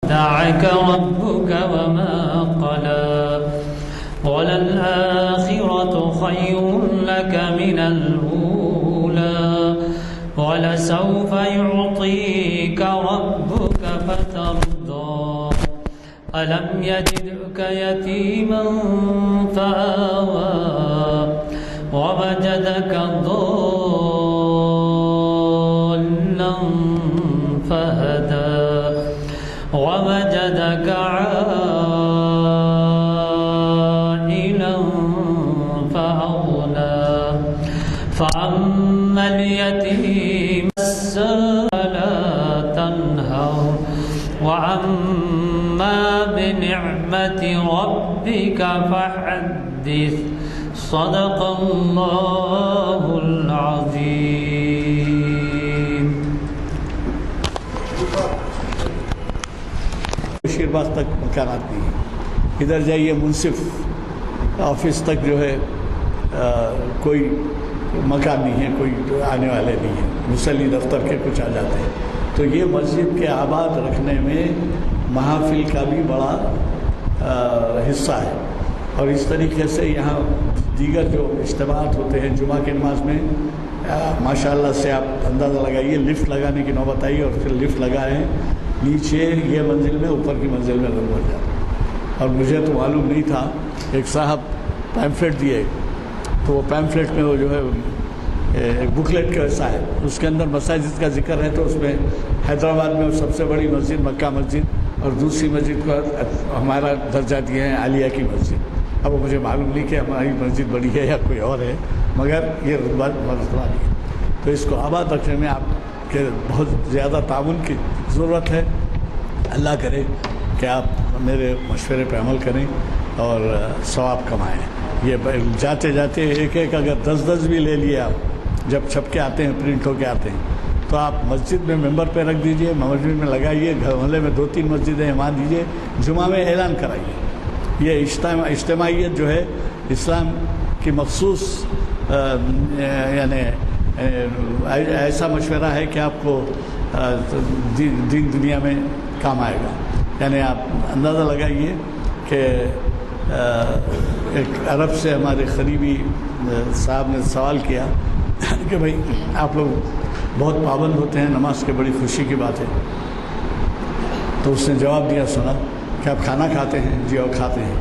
دعك ربك وما قلى وللآخرة خير لك من الأولى ولسوف يعطيك ربك فترضى ألم يجدك يتيما فآوى ووجدك ضالا فهدى ووجدك عائلا فأغنى فأما اليتيم فلا تنهر وأما بنعمة ربك فحدث صدق الله العظيم. بشیر باغ تک مکانات نہیں ہیں. ادھر جائیے منصف آفس تک جو ہے کوئی مکان نہیں ہے, کوئی آنے والے نہیں ہیں. مسلی دفتر کے کچھ آ جاتے ہیں. تو یہ مسجد کے آباد رکھنے میں محافل کا بھی بڑا حصہ ہے. اور اس طریقے سے یہاں دیگر جو اجتماعات ہوتے ہیں جمعہ کی نماز میں ماشاءاللہ سے آپ اندازہ لگائیے, لفٹ لگانے کی نوبت آئی اور پھر لفٹ لگائیں نیچے یہ منزل میں اوپر کی منزل میں لوگ بڑھ جاتے. اور مجھے تو معلوم نہیں تھا, ایک صاحب پیمفلیٹ دیے, تو وہ پیمفلیٹ میں وہ جو ہے ایک بکلیٹ کا ایسا ہے, اس کے اندر مساجد کا ذکر ہے. تو اس میں حیدرآباد میں سب سے بڑی مسجد مکہ مسجد اور دوسری مسجد کو ہمارا درجہ دیے ہیں عالیہ کی مسجد. اب وہ مجھے معلوم نہیں کہ ہماری مسجد بڑی ہے یا کوئی اور ہے, مگر یہ بات مرتبہ نہیں ہے. تو اس کو آباد رکھنے میں آپ کے بہت زیادہ تعاون کی ضرورت ہے. اللہ کرے کہ آپ میرے مشورے پہ عمل کریں اور ثواب کمائیں. یہ جاتے جاتے ایک ایک اگر 10 بھی لے لیے آپ, جب چھپ کے آتے ہیں پرنٹ ہو کے آتے ہیں, تو آپ مسجد میں ممبر پہ رکھ دیجئے, مسجد میں لگائیے, گھر محلے میں 2-3 مسجدیں وہاں دیجئے, جمعہ میں اعلان کرائیے. یہ اجتماعیت جو ہے اسلام کی مخصوص یعنی ایسا مشورہ ہے کہ آپ کو دین دنیا میں کام آئے گا. یعنی آپ اندازہ لگائیے کہ ایک عرب سے ہمارے قریبی صاحب نے سوال کیا کہ بھائی آپ لوگ بہت پابند ہوتے ہیں, نماز کی بڑی خوشی کی بات ہے. تو اس نے جواب دیا, سنا کہ آپ کھانا کھاتے ہیں؟ جی اور کھاتے ہیں.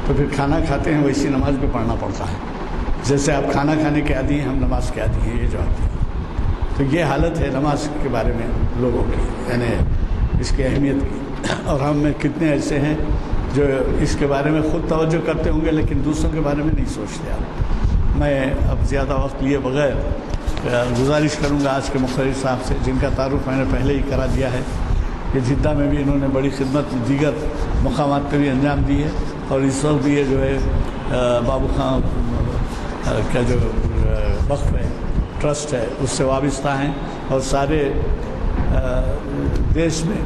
تو پھر کھانا کھاتے ہیں ویسی نماز بھی پڑھنا پڑتا ہے, جیسے آپ کھانا کھانے کے عادی ہیں ہم نماز کے عادی ہیں. یہ جواب دیا. تو یہ حالت ہے نماز کے بارے میں لوگوں کی, یعنی اس کی اہمیت کی. اور ہم میں کتنے ایسے ہیں جو اس کے بارے میں خود توجہ کرتے ہوں گے لیکن دوسروں کے بارے میں نہیں سوچتے. آپ میں اب زیادہ وقت لیے بغیر گزارش کروں گا آج کے مخرج صاحب سے, جن کا تعارف میں نے پہلے ہی کرا دیا ہے کہ جدہ میں بھی انہوں نے بڑی خدمت دیگر مقامات پہ بھی انجام دی ہے. اور اس وقت بھی یہ جو ہے بابو خان کا جو وقف ہے, ٹرسٹ ہے, اس سے وابستہ ہیں. اور سارے دیش میں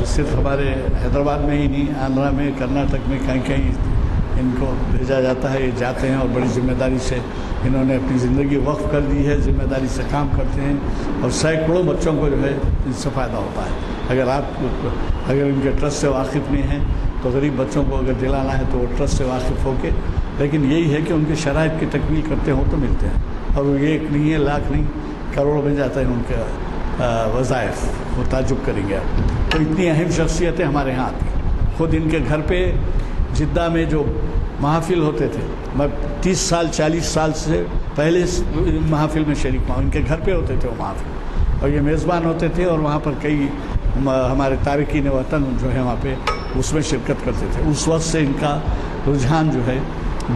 صرف ہمارے حیدرآباد میں ہی نہیں, آندھرا میں, کرناٹک میں, کہیں کہیں ان کو بھیجا جاتا ہے. یہ جاتے ہیں اور بڑی ذمہ داری سے انہوں نے اپنی زندگی وقف کر دی ہے, ذمہ داری سے کام کرتے ہیں. اور سینکڑوں بچوں کو جو ہے ان سے فائدہ ہوتا ہے. اگر ان کے ٹرسٹ سے واقف نہیں ہیں تو غریب بچوں کو اگر دلانا ہے تو وہ ٹرسٹ سے واقف ہو کے, لیکن یہی ہے کہ ان کے شرائط کی تکمیل کرتے ہوں تو ملتے ہیں. اور وہ ایک نہیں ہے, لاکھ نہیں, کروڑوں میں جاتا ہے ان کا وظائف. وہ تعجب کریں گے آپ. تو اتنی اہم شخصیتیں ہمارے یہاں آتی ہیں. خود ان کے گھر پہ جدہ میں جو محافل ہوتے تھے, میں 30 سال 40 سال سے پہلے محافل میں شریک ہوا. ان کے گھر پہ ہوتے تھے وہ محافل, اور یہ میزبان ہوتے تھے. اور وہاں پر کئی ہمارے تارکین وطن جو ہے وہاں پہ اس میں شرکت کرتے تھے. اس وقت سے ان کا رجحان جو ہے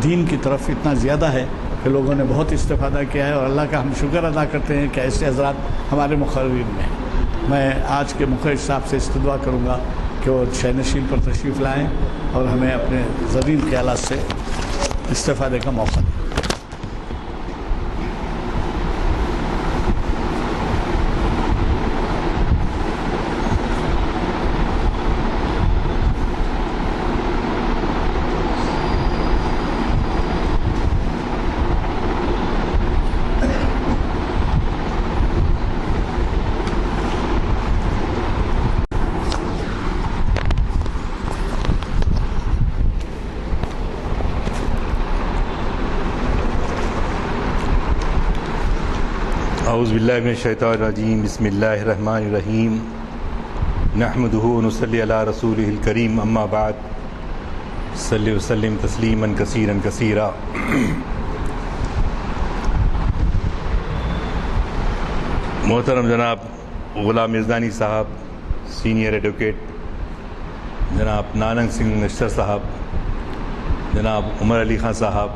دین کی طرف اتنا زیادہ ہے کہ لوگوں نے بہت استفادہ کیا ہے. اور اللہ کا ہم شکر ادا کرتے ہیں کہ ایسے حضرات ہمارے مقررین میں ہیں. میں آج کے مخرج صاحب سے استدعا کروں گا کہ وہ شہ نشین پر تشریف لائیں اور ہمیں اپنے زرین خیالات سے استفادے کا موقع دیں. اعوذ باللہ من الشیطان الرجیم بسم اللہ الرحمن الرحیم نحمدہ ونصلی علی رسولہ الکریم اما بعد صلی وسلم تسلیما کثیرا کثیرا. محترم جناب غلام یزدانی صاحب، سینئر ایڈوکیٹ جناب نانک سنگھ نشتر صاحب، جناب عمر علی خان صاحب،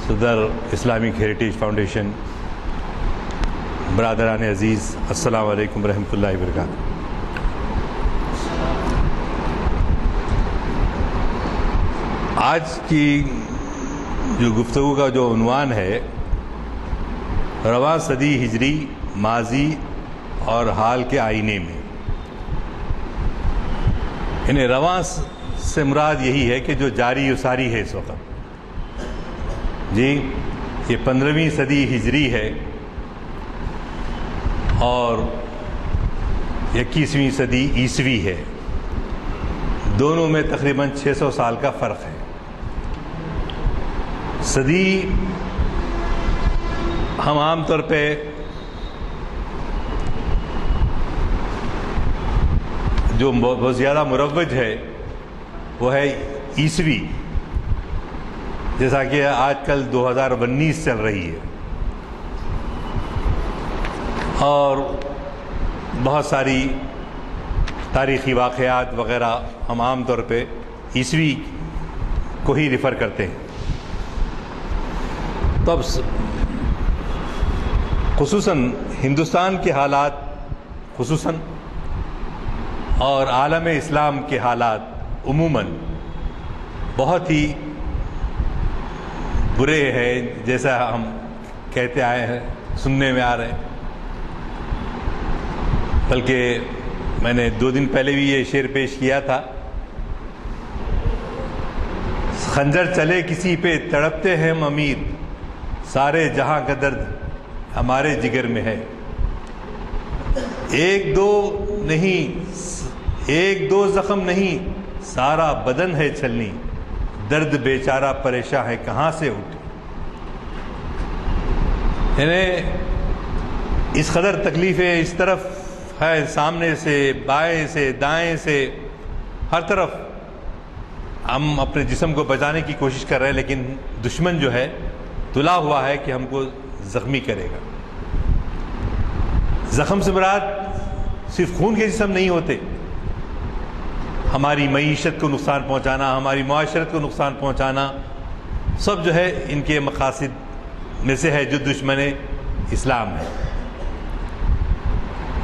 صدر اسلامک ہیریٹیج فاؤنڈیشن، برادران عزیز، السلام علیکم ورحمۃ اللہ وبرکاتہ. آج کی جو گفتگو کا جو عنوان ہے، رواں صدی ہجری، ماضی اور حال کے آئینے میں. یعنی رواں سے مراد یہی ہے کہ جو جاری و ساری ہے اس وقت. جی، یہ 15ویں صدی ہجری ہے اور 21ویں صدی عیسوی ہے. دونوں میں تقریباً 600 سال کا فرق ہے. صدی ہم عام طور پہ جو بہت زیادہ مروج ہے وہ ہے عیسوی، جیسا کہ آج کل 2019 چل رہی ہے، اور بہت ساری تاریخی واقعات وغیرہ ہم عام طور پہ عیسوی کو ہی ریفر کرتے ہیں. تو اب خصوصاً ہندوستان کے حالات خصوصاً اور عالم اسلام کے حالات عموماً بہت ہی برے ہیں، جیسا ہم کہتے آئے ہیں، سننے میں آ رہے ہیں. بلکہ میں نے 2 دن پہلے بھی یہ شعر پیش کیا تھا: خنجر چلے کسی پہ تڑپتے ہیں ہم امیر، سارے جہاں کا درد ہمارے جگر میں ہے. ایک دو زخم نہیں، سارا بدن ہے چھلنی، درد بیچارہ پریشاں ہے کہاں سے اٹھے. یعنی اس قدر تکلیفیں اس طرف ہے، سامنے سے، بائیں سے، دائیں سے، ہر طرف ہم اپنے جسم کو بچانے کی کوشش کر رہے ہیں، لیکن دشمن جو ہے تلا ہوا ہے کہ ہم کو زخمی کرے گا. زخم سے مراد صرف خون کے جسم نہیں ہوتے، ہماری معیشت کو نقصان پہنچانا، ہماری معاشرت کو نقصان پہنچانا، سب جو ہے ان کے مقاصد میں سے ہے جو دشمن اسلام ہے.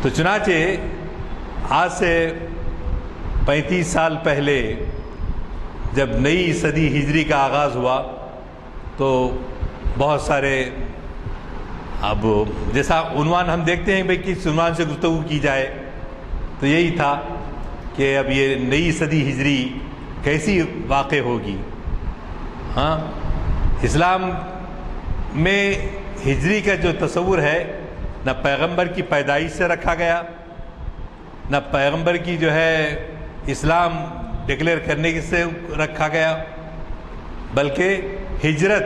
تو چنانچہ آج سے 35 سال پہلے جب نئی صدی ہجری کا آغاز ہوا تو بہت سارے، اب جیسا عنوان ہم دیکھتے ہیں بھئی کس عنوان سے گفتگو کی جائے، تو یہی تھا کہ اب یہ نئی صدی ہجری کیسی واقع ہوگی. ہاں، اسلام میں ہجری کا جو تصور ہے نہ پیغمبر کی پیدائش سے رکھا گیا، نہ پیغمبر کی جو ہے اسلام ڈکلیئر کرنے سے رکھا گیا، بلکہ ہجرت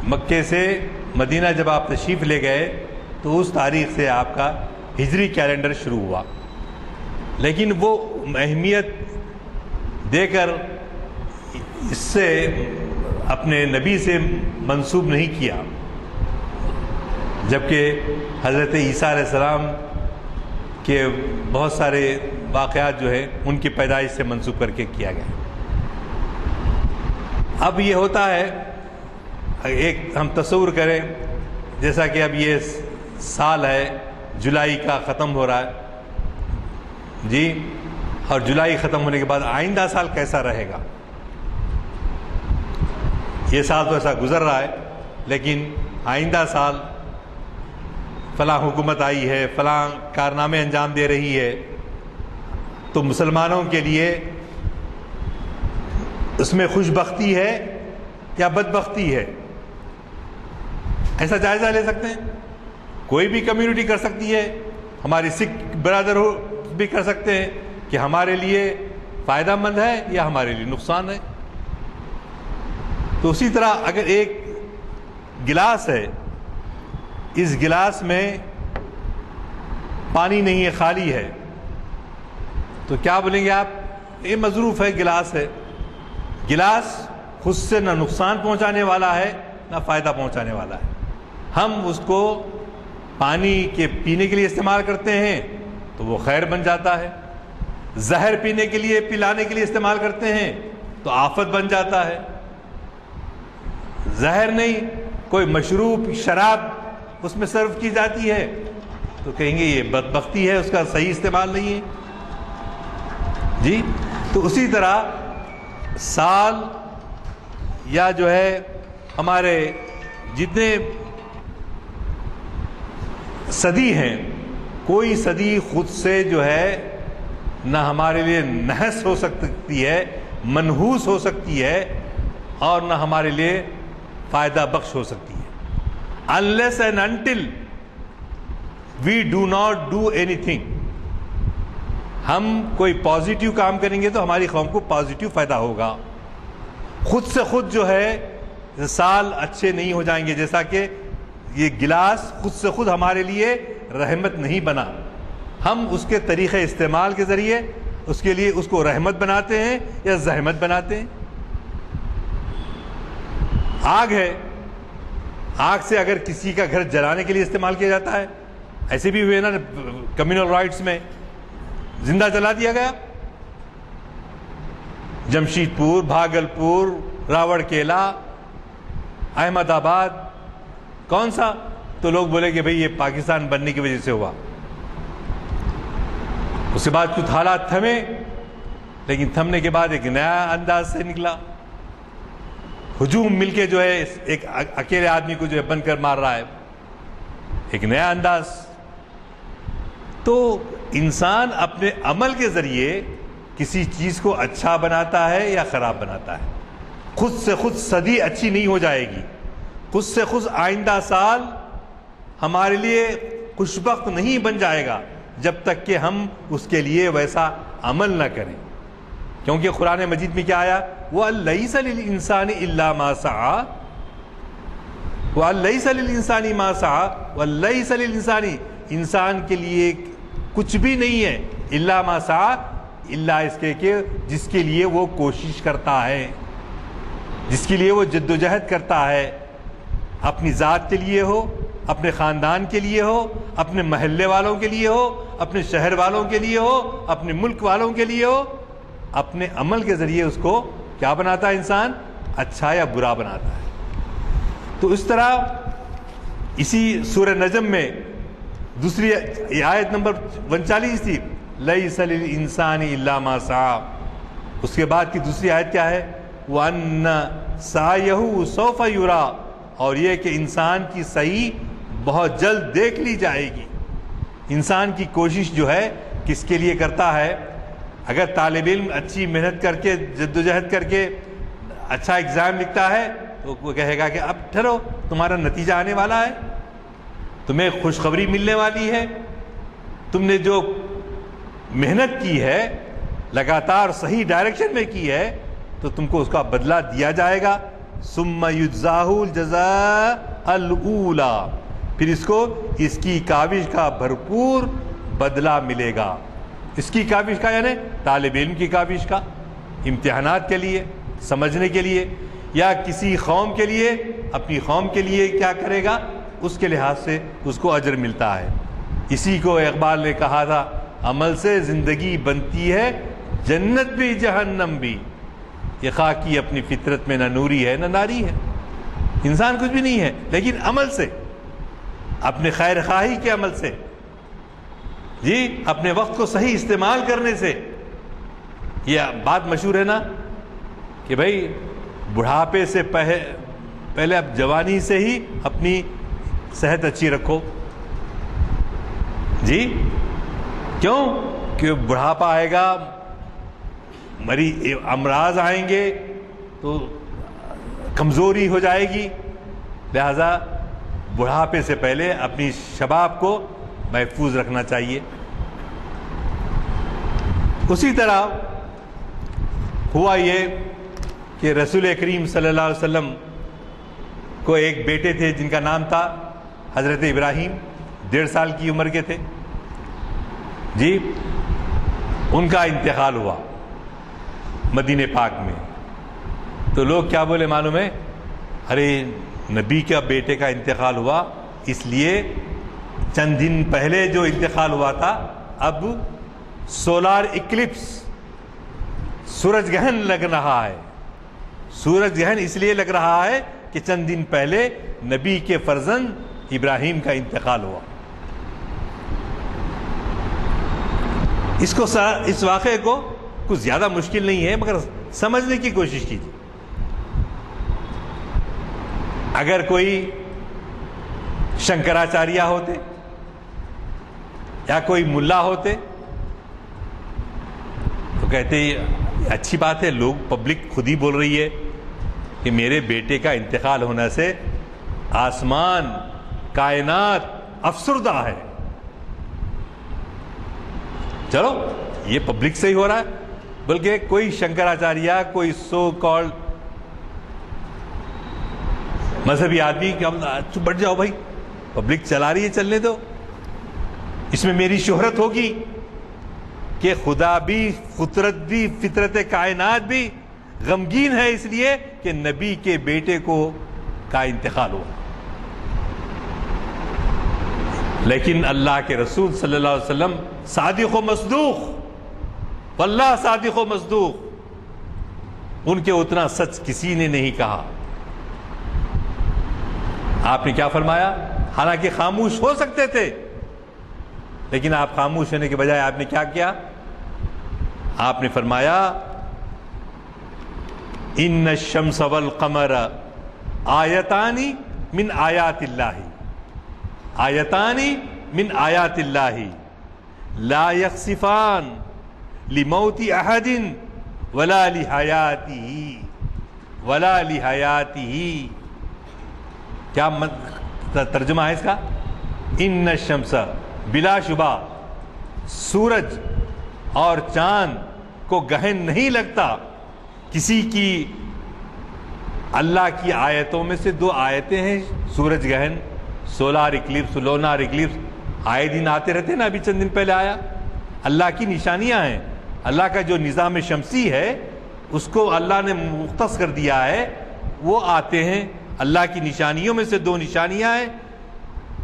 مکے سے مدینہ جب آپ تشریف لے گئے تو اس تاریخ سے آپ کا ہجری کیلنڈر شروع ہوا. لیکن وہ اہمیت دے کر اس سے اپنے نبی سے منسوب نہیں کیا، جبکہ حضرت عیسیٰ علیہ السلام کے بہت سارے واقعات جو ہے ان کی پیدائش سے منسوب کر کے کیا گیا. اب یہ ہوتا ہے، ایک ہم تصور کریں جیسا کہ اب یہ سال ہے جولائی کا ختم ہو رہا ہے جی، اور جولائی ختم ہونے کے بعد آئندہ سال کیسا رہے گا. یہ سال تو ایسا گزر رہا ہے، لیکن آئندہ سال فلاں حکومت آئی ہے، فلاں کارنامے انجام دے رہی ہے، تو مسلمانوں کے لیے اس میں خوش بختی ہے یا بدبختی ہے، ایسا جائزہ لے سکتے ہیں. کوئی بھی کمیونٹی کر سکتی ہے، ہماری سکھ برادر بھی کر سکتے ہیں کہ ہمارے لیے فائدہ مند ہے یا ہمارے لیے نقصان ہے. تو اسی طرح اگر ایک گلاس ہے، اس گلاس میں پانی نہیں ہے، خالی ہے، تو کیا بولیں گے آپ؟ یہ مظروف ہے، گلاس ہے۔ گلاس خود سے نہ نقصان پہنچانے والا ہے نہ فائدہ پہنچانے والا ہے۔ ہم اس کو پانی کے پینے کے لیے استعمال کرتے ہیں تو وہ خیر بن جاتا ہے، زہر پینے کے لیے، پلانے کے لیے استعمال کرتے ہیں تو آفت بن جاتا ہے۔ زہر نہیں، کوئی مشروب، شراب اس میں سرو کی جاتی ہے تو کہیں گے یہ بدبختی ہے، اس کا صحیح استعمال نہیں ہے۔ جی، تو اسی طرح سال یا جو ہے ہمارے جتنے صدی ہیں، کوئی صدی خود سے جو ہے نہ ہمارے لیے نحس ہو سکتی ہے، منحوس ہو سکتی ہے، اور نہ ہمارے لیے فائدہ بخش ہو سکتی ہے۔ unless and until we do not do anything، ہم کوئی پازیٹیو کام کریں گے تو ہماری قوم کو پازیٹیو فائدہ ہوگا۔ خود سے خود جو ہے سال اچھے نہیں ہو جائیں گے، جیسا کہ یہ گلاس خود سے خود ہمارے لیے رحمت نہیں بنا، ہم اس کے طریقے استعمال کے ذریعے اس کے لیے اس کو رحمت بناتے ہیں یا زحمت بناتے ہیں۔ آگ ہے، آگ سے اگر کسی کا گھر جلانے کے لیے استعمال کیا جاتا ہے، ایسے بھی ہوئے نا کمیونل رائٹس میں، زندہ جلا دیا گیا، جمشید پور، بھاگل پور، راوڑ کیلا، احمد آباد، کون سا؟ تو لوگ بولے کہ بھئی یہ پاکستان بننے کی وجہ سے ہوا۔ اس کے بعد کچھ حالات تھمے، لیکن تھمنے کے بعد ایک نیا انداز سے نکلا، ہجوم مل کے جو ہے ایک اکیلے آدمی کو جو ہے بن کر مار رہا ہے، ایک نیا انداز۔ تو انسان اپنے عمل کے ذریعے کسی چیز کو اچھا بناتا ہے یا خراب بناتا ہے۔ خود سے خود صدی اچھی نہیں ہو جائے گی، خود سے خود آئندہ سال ہمارے لیے خوشبخت نہیں بن جائے گا جب تک کہ ہم اس کے لیے ویسا عمل نہ کریں، کیونکہ قرآن مجید میں کیا آیا؟ وَلَيْسَ لِلْإِنسَانِ إِلَّا مَا سَعَى، وَلَيْسَ لِلْإِنسَانِ مَا سَعَى، وَلَيْسَ لِلْإِنسَانِ، انسان کے لیے کچھ بھی نہیں ہے، الا ما سعى، الا اس کے کہ جس کے لیے وہ کوشش کرتا ہے، جس کے لیے وہ جد و جہد کرتا ہے، اپنی ذات کے لیے ہو، اپنے خاندان کے لیے ہو، اپنے محلے والوں کے لیے ہو، اپنے شہر والوں کے لیے ہو، اپنے ملک والوں کے لیے ہو، اپنے عمل کے ذریعے اس کو کیا بناتا ہے انسان؟ اچھا یا برا بناتا ہے۔ تو اس طرح اسی سورہ نجم میں دوسری آیت نمبر 39 تھی، لَيْسَ لِلْإِنسَانِ إِلَّا مَا سَعَى، اس کے بعد کی دوسری آیت کیا ہے؟ وَأَنَّ سَعْيَهُ سَوْفَ يُرَى، اور یہ کہ انسان کی صحیح بہت جلد دیکھ لی جائے گی۔ انسان کی کوشش جو ہے کس کے لیے کرتا ہے؟ اگر طالب علم اچھی محنت کر کے، جد و جہد کر کے اچھا ایگزام لکھتا ہے تو وہ کہے گا کہ اب ٹھہرو، تمہارا نتیجہ آنے والا ہے، تمہیں خوشخبری ملنے والی ہے، تم نے جو محنت کی ہے لگاتار صحیح ڈائریکشن میں کی ہے تو تم کو اس کا بدلہ دیا جائے گا۔ ثم یجزاہ الجزاء الاولی، پھر اس کو اس کی کاوش کا بھرپور بدلہ ملے گا۔ اس کی کاوش کا یعنی طالب علم کی کاوش کا، امتحانات کے لیے، سمجھنے کے لیے، یا کسی قوم کے لیے، اپنی قوم کے لیے کیا کرے گا، اس کے لحاظ سے اس کو اجر ملتا ہے۔ اسی کو اقبال نے کہا تھا، عمل سے زندگی بنتی ہے جنت بھی جہنم بھی، یہ خاکی اپنی فطرت میں نہ نوری ہے نہ ناری ہے۔ انسان کچھ بھی نہیں ہے، لیکن عمل سے، اپنے خیر خواہی کے عمل سے، جی اپنے وقت کو صحیح استعمال کرنے سے۔ یہ بات مشہور ہے نا کہ بھائی بڑھاپے سے پہلے اب جوانی سے ہی اپنی صحت اچھی رکھو۔ جی کیوں؟ کہ بڑھاپا آئے گا، امراض آئیں گے تو کمزوری ہو جائے گی، لہذا بڑھاپے سے پہلے اپنی شباب کو محفوظ رکھنا چاہیے۔ اسی طرح ہوا یہ کہ رسول کریم صلی اللہ علیہ وسلم کو ایک بیٹے تھے جن کا نام تھا حضرت ابراہیم 1.5 سال کی عمر کے تھے جی، ان کا انتقال ہوا مدینہ پاک میں، تو لوگ کیا بولے معلوم ہے؟ ارے نبی کا بیٹے کا انتقال ہوا، اس لیے چند دن پہلے جو انتقال ہوا تھا اب سولار اکلپس، سورج گرہن لگ رہا ہے۔ سورج گرہن اس لیے لگ رہا ہے کہ چند دن پہلے نبی کے فرزند ابراہیم کا انتقال ہوا۔ اس واقعے کو کچھ زیادہ مشکل نہیں ہے، مگر سمجھنے کی کوشش کیجیے۔ اگر کوئی شنکراچاریہ ہوتے یا کوئی ملا ہوتے تو کہتے اچھی بات ہے، لوگ پبلک خود ہی بول رہی ہے کہ میرے بیٹے کا انتقال ہونے سے آسمان کائنات افسردہ ہے، چلو یہ پبلک سے ہی ہو رہا ہے۔ بلکہ کوئی شنکراچاریہ، کوئی سو کالڈ مذہبی آدمی کہ چپ بیٹھ جاؤ بھائی، پبلک چلا رہی ہے، چلنے دو، اس میں میری شہرت ہوگی، کہ خدا بھی، فطرت کائنات بھی غمگین ہے اس لیے کہ نبی کے بیٹے کا انتقال ہوا۔ لیکن اللہ کے رسول صلی اللہ علیہ وسلم صادق و مصدوق، واللہ صادق و مصدوق، ان کے اتنا سچ کسی نے نہیں کہا۔ آپ نے کیا فرمایا؟ حالانکہ خاموش ہو سکتے تھے، لیکن آپ خاموش ہونے کے بجائے آپ نے کیا کیا؟ آپ نے فرمایا ان الشمس والقمر آیتان من آیات اللہ، آیتان من آیات اللہ لا یخسفان لموت احد ولا لحیاتہ۔ کیا ترجمہ ہے اس کا؟ ان الشمس، بلا شبہ سورج اور چاند کو گہن نہیں لگتا کسی کی۔ اللہ کی آیتوں میں سے 2 آیتیں ہیں، سورج گہن، سولار اکلپس، لونار اکلپس، آئے دن آتے رہتے ہیں نا، ابھی چند دن پہلے آیا۔ اللہ کی نشانیاں ہیں، اللہ کا جو نظام شمسی ہے اس کو اللہ نے مختص کر دیا ہے، وہ آتے ہیں۔ اللہ کی نشانیوں میں سے 2 نشانیاں ہیں،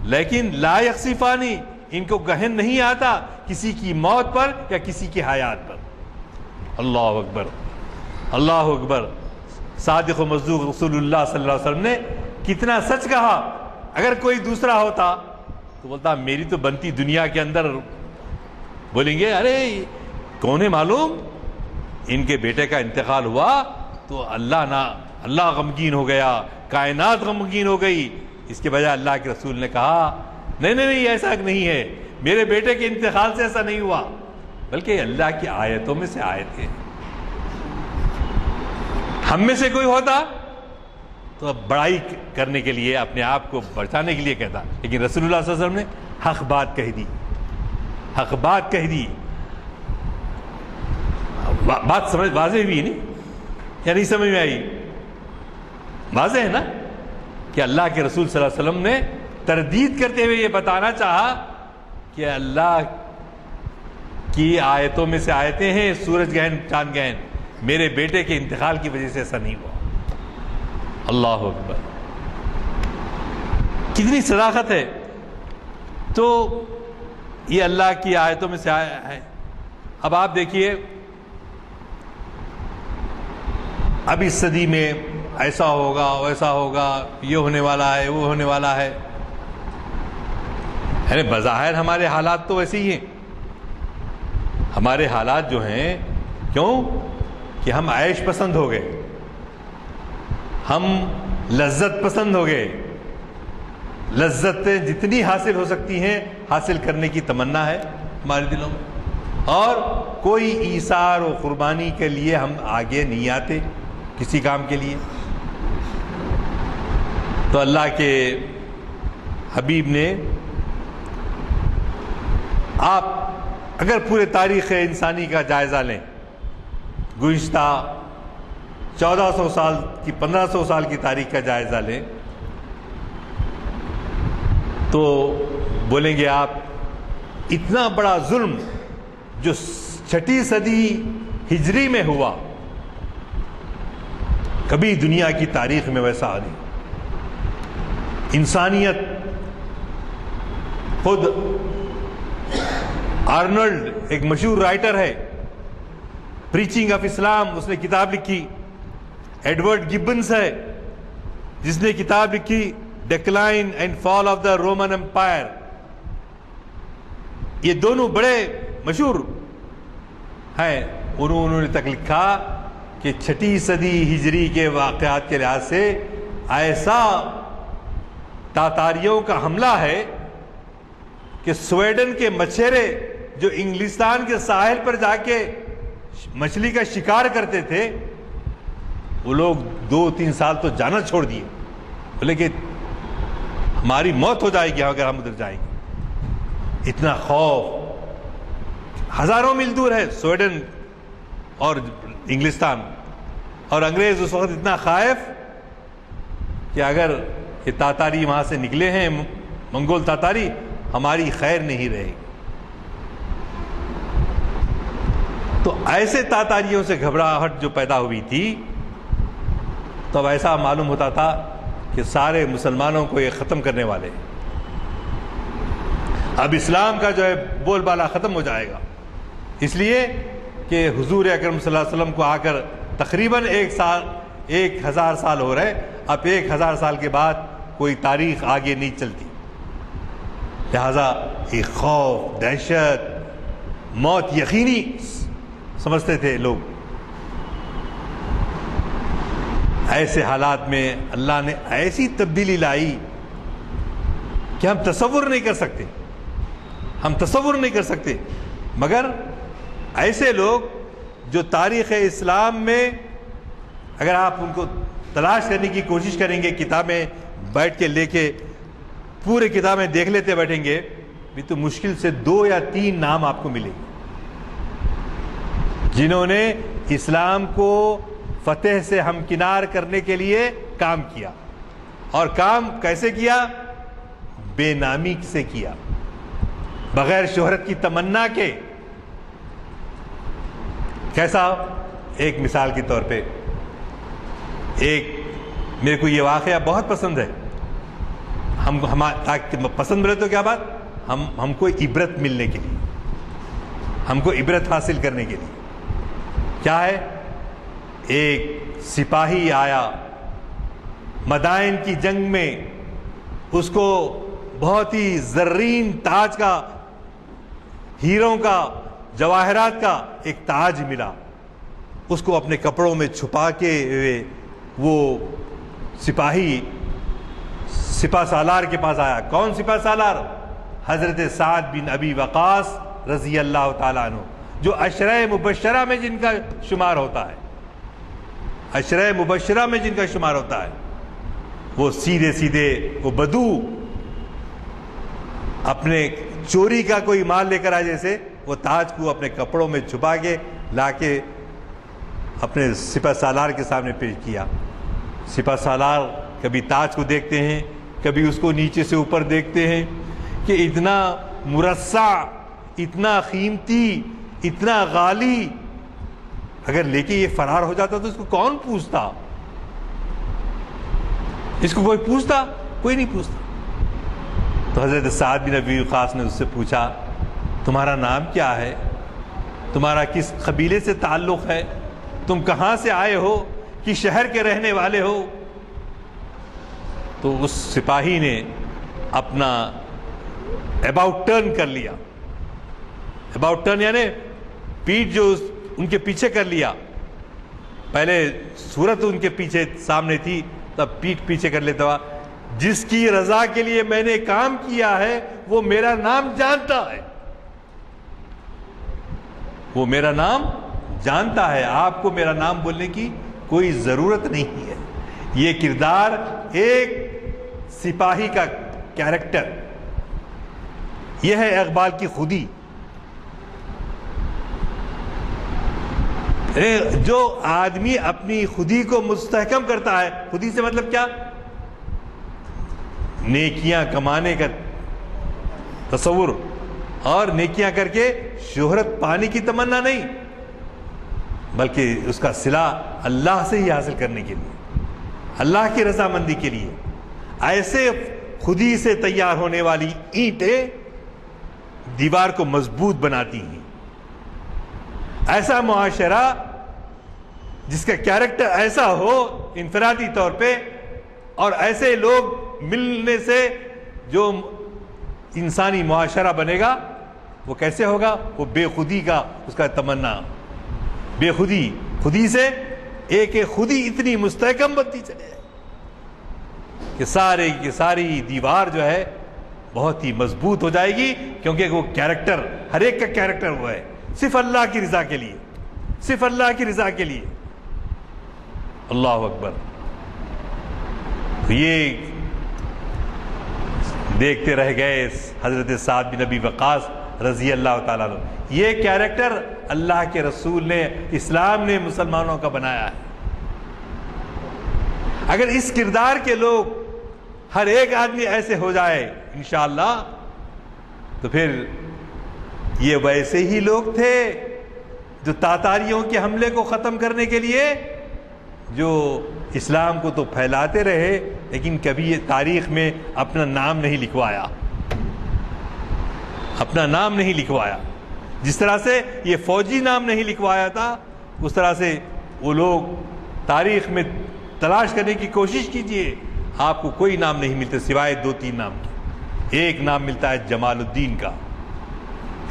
لیکن لا یخسفانی، ان کو گہن نہیں آتا کسی کی موت پر یا کسی کی حیات پر۔ اللہ اکبر، اللہ اکبر۔ صادق و مصدوق رسول اللہ صلی اللہ علیہ وسلم نے کتنا سچ کہا۔ اگر کوئی دوسرا ہوتا تو بولتا میری تو بنتی دنیا کے اندر، بولیں گے ارے کون ہے معلوم، ان کے بیٹے کا انتقال ہوا تو اللہ غمگین ہو گیا، کائنات غمگین ہو گئی۔ اس کے بجائے اللہ کے رسول نے کہا نہیں ایسا نہیں ہے، میرے بیٹے کے انتقال سے ایسا نہیں ہوا، بلکہ اللہ کی آیتوں میں سے آیت ہے۔ ہم میں سے کوئی ہوتا تو بڑائی کرنے کے لیے، اپنے آپ کو بچانے کے لیے کہتا، لیکن رسول اللہ صلی اللہ علیہ وسلم نے حق بات کہہ دی، حق بات کہہ دی۔ بات سمجھ واضح ہوئی نہیں یا نہیں سمجھ میں آئی؟ واضح ہے نا کہ اللہ کے رسول صلی اللہ علیہ وسلم نے تردید کرتے ہوئے یہ بتانا چاہا کہ اللہ کی آیتوں میں سے آیتیں ہیں، سورج گہن چاند گہن، میرے بیٹے کے انتقال کی وجہ سے ایسا نہیں ہوا۔ اللہ اکبر، کتنی صداقت ہے۔ تو یہ اللہ کی آیتوں میں سے ہے۔ اب آپ دیکھیے، اب اس صدی میں ایسا ہوگا ویسا ہوگا، یہ ہونے والا ہے وہ ہونے والا ہے۔ یعنی بظاہر ہمارے حالات تو ویسے ہی ہیں، ہمارے حالات جو ہیں، کیوں کہ ہم عیش پسند ہو گئے، ہم لذت پسند ہو گئے، لذتیں جتنی حاصل ہو سکتی ہیں حاصل کرنے کی تمنا ہے ہمارے دلوں میں، اور کوئی ایثار و قربانی کے لیے ہم آگے نہیں آتے کسی کام کے لیے۔ تو اللہ کے حبیب نے، آپ اگر پورے تاریخ انسانی کا جائزہ لیں، گزشتہ 1400 سال کی 1500 سال کی تاریخ کا جائزہ لیں، تو بولیں گے آپ اتنا بڑا ظلم جو 6 صدی ہجری میں ہوا کبھی دنیا کی تاریخ میں ویسا نہیں. انسانیت خود آرنولڈ ایک مشہور رائٹر ہے، پریچنگ آف اسلام، اس نے کتاب لکھی. ایڈورڈ گبنس ہے جس نے کتاب لکھی decline and fall of the Roman empire. یہ دونوں بڑے مشہور ہیں. انہوں نے تک لکھا کہ 6 صدی ہجری کے واقعات کے لحاظ سے ایسا تاتاریوں کا حملہ ہے کہ سویڈن کے مچھیرے جو انگلستان کے ساحل پر جا کے مچھلی کا شکار کرتے تھے وہ لوگ 2-3 سال تو جانا چھوڑ دیے، بولے کہ ہماری موت ہو جائے گی اگر ہم ادھر جائیں گے. اتنا خوف، ہزاروں میل دور ہے سویڈن اور انگلستان، اور انگریز اس وقت اتنا خائف کہ اگر یہ تاتاری وہاں سے نکلے ہیں منگول تاتاری، ہماری خیر نہیں رہے گی. تو ایسے تاتاریوں سے گھبراہٹ جو پیدا ہوئی تھی تو اب ایسا معلوم ہوتا تھا کہ سارے مسلمانوں کو یہ ختم کرنے والے ہیں. اب اسلام کا جو ہے بول بالا ختم ہو جائے گا، اس لیے کہ حضور اکرم صلی اللہ علیہ وسلم کو آ کر تقریباً 1000 سال ہو رہے. اب 1000 سال کے بعد کوئی تاریخ آگے نہیں چلتی، لہذا ایک خوف، دہشت، موت یقینی سمجھتے تھے لوگ. ایسے حالات میں اللہ نے ایسی تبدیلی لائی کہ ہم تصور نہیں کر سکتے، ہم تصور نہیں کر سکتے. مگر ایسے لوگ جو تاریخ اسلام میں اگر آپ ان کو تلاش کرنے کی کوشش کریں گے، کتابیں بیٹھ کے لے کے پورے کتابیں دیکھ لیتے بیٹھیں گے بھی تو مشکل سے 2 یا 3 نام آپ کو ملیں گے جنہوں نے اسلام کو فتح سے ہمکنار کرنے کے لیے کام کیا. اور کام کیسے کیا؟ بے نامی سے کیا، بغیر شہرت کی تمنا کے. کیسا؟ ایک مثال کے طور پہ میرے کو یہ واقعہ بہت پسند ہے. ہم پسند ملے تو کیا بات، ہم کو عبرت ملنے کے لیے، ہم کو عبرت حاصل کرنے کے لیے. کیا ہے؟ ایک سپاہی آیا مدائن کی جنگ میں، اس کو بہت ہی زرین تاج کا، ہیروں کا، جواہرات کا ایک تاج ملا. اس کو اپنے کپڑوں میں چھپا کے وہ سپاہی سپہ سالار کے پاس آیا. کون سپہ سالار؟ حضرت سعد بن ابی وقاص رضی اللہ تعالیٰ عنہ، جو عشرہ مبشرہ میں جن کا شمار ہوتا ہے، عشرہ مبشرہ میں جن کا شمار ہوتا ہے. وہ سیدھے وہ بدو اپنے چوری کا کوئی مال لے کر آئے، جیسے وہ تاج کو اپنے کپڑوں میں چھپا کے لا کے اپنے سپہ سالار کے سامنے پیش کیا. سپہ سالار کبھی تاج کو دیکھتے ہیں، کبھی اس کو نیچے سے اوپر دیکھتے ہیں کہ اتنا مرصع، اتنا قیمتی، اتنا غالی اگر لے کے یہ فرار ہو جاتا تو اس کو کون پوچھتا؟ اس کو کوئی پوچھتا؟ کوئی نہیں پوچھتا. تو حضرت سعد بن ابی وقاص نے اس سے پوچھا تمہارا نام کیا ہے، تمہارا کس قبیلے سے تعلق ہے، تم کہاں سے آئے ہو، کس شہر کے رہنے والے ہو؟ تو اس سپاہی نے اپنا اباؤٹ ٹرن کر لیا. اباؤٹ ٹرن یعنی پیٹھ جو ان کے پیچھے کر لیا. پہلے صورت ان کے پیچھے سامنے تھی، تب پیٹھ پیچھے کر لیتا ہوا. جس کی رضا کے لیے میں نے کام کیا ہے وہ میرا نام جانتا ہے، وہ میرا نام جانتا ہے، آپ کو میرا نام بولنے کی کوئی ضرورت نہیں ہے. یہ کردار ایک سپاہی کا کیریکٹر، یہ ہے اقبال کی خودی. جو آدمی اپنی خودی کو مستحکم کرتا ہے، خودی سے مطلب کیا؟ نیکیاں کمانے کا تصور اور نیکیاں کر کے شہرت پانے کی تمنا نہیں، بلکہ اس کا صلہ اللہ سے ہی حاصل کرنے کے لیے، اللہ کی رضامندی کے لیے۔ ایسے خودی سے تیار ہونے والی اینٹیں دیوار کو مضبوط بناتی ہیں۔ ایسا معاشرہ جس کا کیریکٹر ایسا ہو انفرادی طور پہ، اور ایسے لوگ ملنے سے جو انسانی معاشرہ بنے گا وہ کیسے ہوگا؟ وہ بے خودی کا اس کا تمنا، بے خودی، خودی سے ایک خودی اتنی مستحکم بنتی چلے کہ ساری دیوار جو ہے بہت ہی مضبوط ہو جائے گی، کیونکہ وہ کیریکٹر، ہر ایک کا کیریکٹر وہ ہے صرف اللہ کی رضا کے لیے، صرف اللہ کی رضا کے لیے۔ اللہ اکبر۔ یہ دیکھتے رہ گئے حضرت سعد بن ابی وقاص رضی اللہ تعالیٰ عنہ، یہ کیریکٹر اللہ کے رسول نے، اسلام نے مسلمانوں کا بنایا ہے۔ اگر اس کردار کے لوگ ہر ایک آدمی ایسے ہو جائے انشاءاللہ، تو پھر یہ ویسے ہی لوگ تھے جو تاتاریوں کے حملے کو ختم کرنے کے لیے، جو اسلام کو تو پھیلاتے رہے لیکن کبھی یہ تاریخ میں اپنا نام نہیں لکھوایا، اپنا نام نہیں لکھوایا۔ جس طرح سے یہ فوجی نام نہیں لکھوایا تھا، اس طرح سے وہ لوگ تاریخ میں تلاش کرنے کی کوشش کیجئے، آپ کو کوئی نام نہیں ملتے سوائے 2-3 نام کے۔ ایک نام ملتا ہے جمال الدین کا،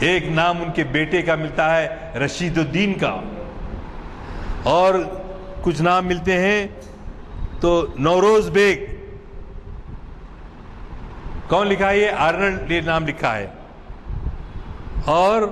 ایک نام ان کے بیٹے کا ملتا ہے رشید الدین کا، اور کچھ نام ملتے ہیں تو نوروز بیگ، کون لکھا ہے یہ؟ آرنلڈ نے نام لکھا ہے، اور